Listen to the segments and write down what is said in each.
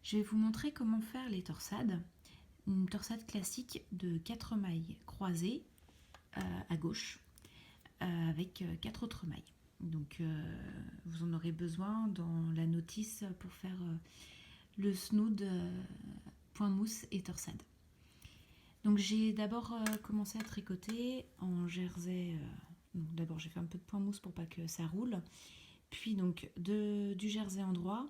Je vais vous montrer comment faire les torsades. Une torsade classique de 4 mailles croisées à gauche avec 4 autres mailles. Donc vous en aurez besoin dans la notice pour faire le snood point mousse et torsade. Donc j'ai d'abord commencé à tricoter en jersey. D'abord j'ai fait un peu de point mousse pour pas que ça roule. Puis donc du jersey endroit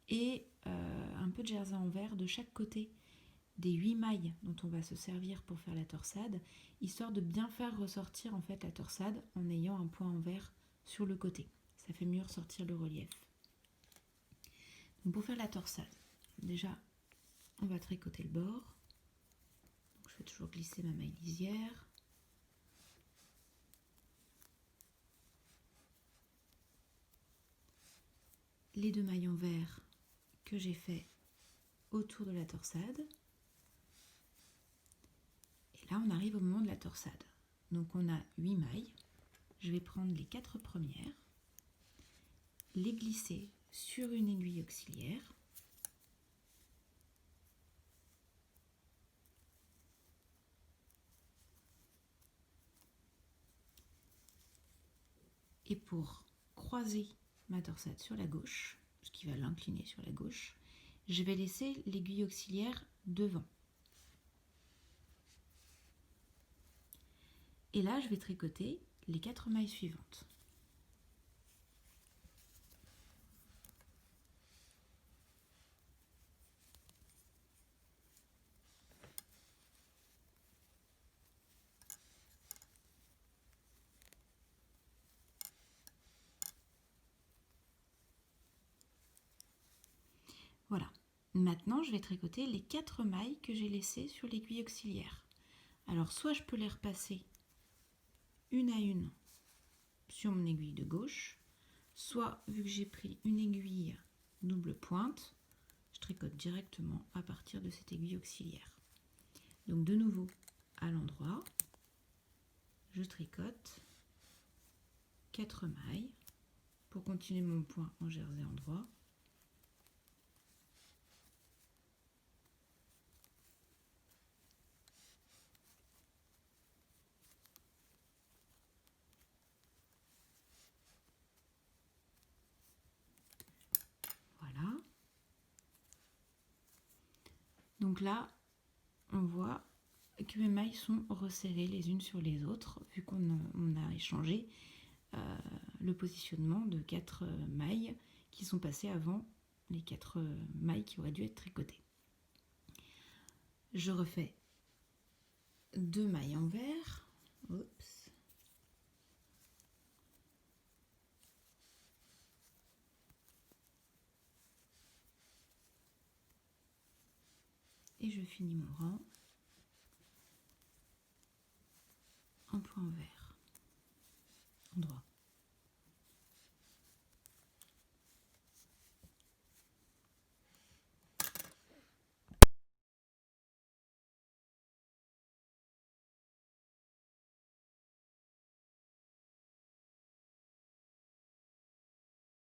et un peu de jersey envers de chaque côté des 8 mailles dont on va se servir pour faire la torsade, histoire de bien faire ressortir en fait la torsade en ayant un point envers sur le côté. Ça fait mieux ressortir le relief. Donc pour faire la torsade, déjà on va tricoter le bord. Donc je fais toujours glisser ma maille lisière. Les 2 mailles envers que j'ai fait autour de la torsade. Et là on arrive au moment de la torsade. Donc on a 8 mailles. Je vais prendre les 4 premières, les glisser sur une aiguille auxiliaire. Et pour croiser ma torsade sur la gauche, ce qui va l'incliner sur la gauche, je vais laisser l'aiguille auxiliaire devant. Et là, je vais tricoter les 4 mailles suivantes. Voilà. Maintenant, je vais tricoter les 4 mailles que j'ai laissées sur l'aiguille auxiliaire. Alors, soit je peux les repasser une à une sur mon aiguille de gauche, soit, vu que j'ai pris une aiguille double pointe, je tricote directement à partir de cette aiguille auxiliaire. Donc de nouveau, à l'endroit, je tricote 4 mailles pour continuer mon point en jersey endroit. Voilà. Donc là, on voit que mes mailles sont resserrées les unes sur les autres, vu qu'on a échangé le positionnement de 4 mailles qui sont passées avant les 4 mailles qui auraient dû être tricotées. Je refais 2 mailles envers. Oups. Et je finis mon rang en point envers.